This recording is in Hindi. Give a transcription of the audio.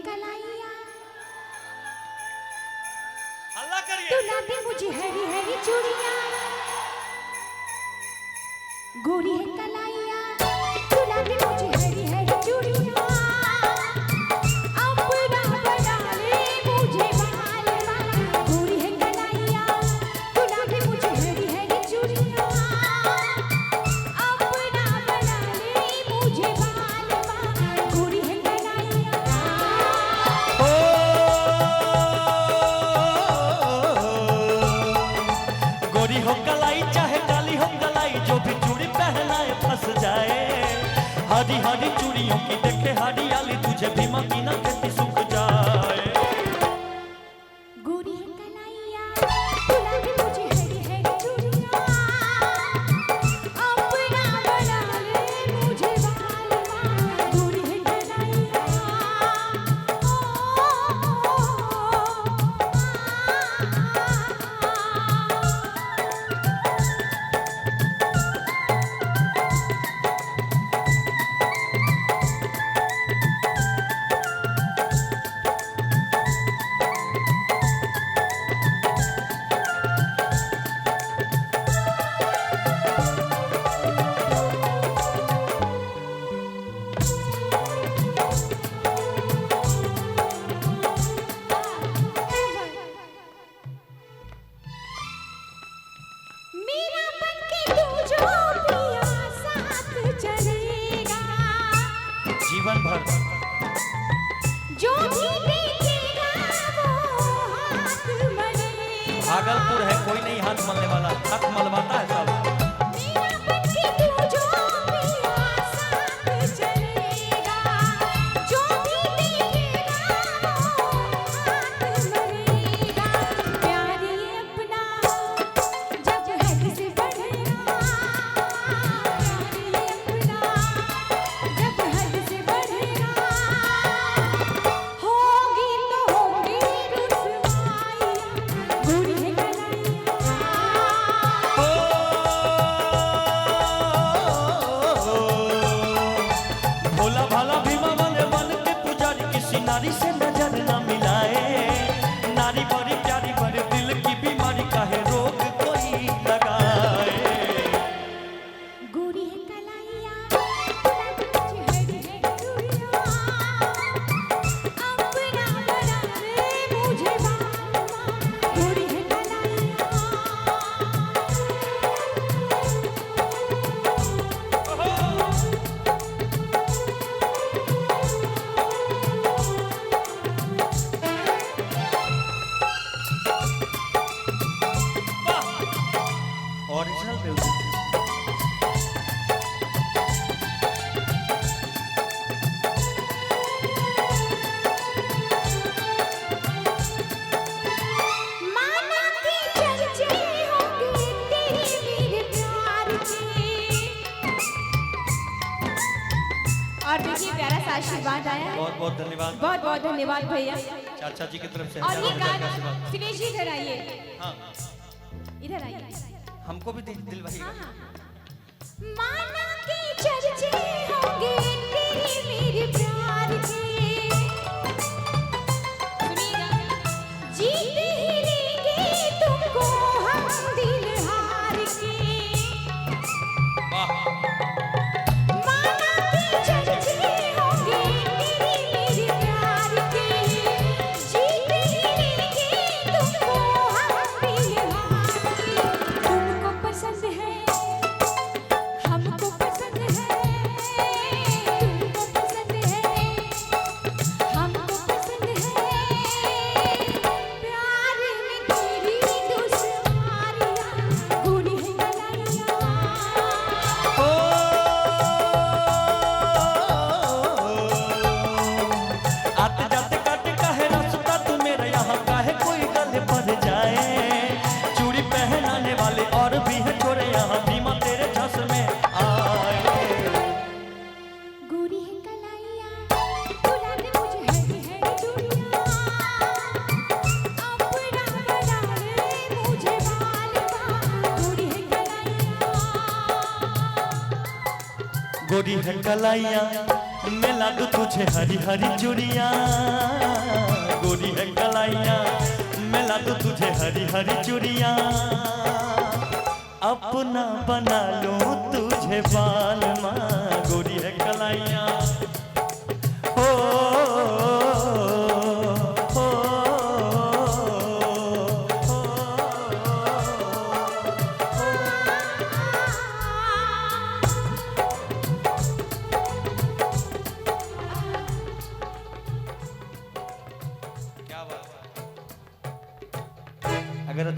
कलाइया हल्ला करिए। तू लाती मुझे हरी हरी चूड़ियां, गोरी है कलाइया तू लाती मुझे हरी हरी चूड़ियां, अपना बना ले मुझे बालवा, गोरी है कलाइया तू लाती मुझे हरी हरी चूड़ियां, अपना बना ले मुझे बालवा, गोरी है कलाइया। गोरी हो कलाई चाहे काली हो कलाई, जो भी चूड़ी पहनाए फंस जाए। हरी हरी चूड़ियों की देखे हरियाली, तुझे भी मकीना खेती सूख जाए। गोरी है कलाइया तू लाती मुझे हरी हरी चूड़ियां, अपना बना ले मुझे बालवा, गोरी है कलाइया। मेरा बनके तू जो पिया साथ चलेगा, जीवन भर जो भी देखेगा वो हाथ मलेगा। भागलपुर है, कोई नहीं हाथ मलने वाला, हाथ मलवाता है सब। मेरा बनके तू जो पिया साथ चलेगा, जो भी देखेगा वो हाथ मलेगा। प्यार ये अपना जब हद से बढ़ेगा, प्यार ये अपना जब हद से बढ़ेगा, होगी तो होगी रुसवाइयाँ, गोरी है कलाइया। भोला भाला भीमा बने बन के पुजारी, किसी नारी से नजर न मिलाए। नारी बड़ी प्यारी बड़े दिल की बीमारी, काहे रोग कोई लगाए। गोरी है कलाइया तू लाती मुझे हरी हरी चूड़ियां, अपना बना ले मुझे बालवा, गोरी है कलाइया। Original music. माना के चर्चे होंगे तेरे मेरे प्यार के, और देखिए प्यारा सा आशीर्वाद आया है। बहुत बहुत धन्यवाद बहुत बहुत धन्यवाद भैया। चाचा जी की तरफ से और ये हजार हजार का गाना आशीर्वाद। सुरेश जी इधर आइए, हाँ, इधर आइए। हमको भी दिल भाई। हाँ, हाँ। माना के चर्चे होंगे तेरे मेरे प्यार के, सुनिएगा, जीत ही लेंगे तुमको हम दिल हार के। माना के चर्चे होंगे तेरे मेरे प्यार के, जीत ही लेंगे तुमको हम दिल हार के। तुमको पसंद है हमको पसंद है, तुमको पसंद है हमको पसंद है, प्यार में तेरी दुश्वारियाँ, गोरी है कलाइया। आते जाते काटे काहे रास्ता तू मेरा, यहाँ काहे कोई गले पड़ जाए। चूड़ी पहनाने वाले और भी है छोरे, यहाँ भीमा तेरे झस में आए। गोरी है कलाइया तू लाती मुझे हरी हरी चूड़ियां, अपना बना ले मुझे बालवा, गोरी है कलाइया। गोरी है कलाइया मिला दूं तुझे हरी हरी चूड़ियां, गोरी है कलाइयां, मिला दूं तुझे हरी हरी चूड़ियां, अपना बना लूं तुझे बाल माँ, गोरी है कलाइयां। हो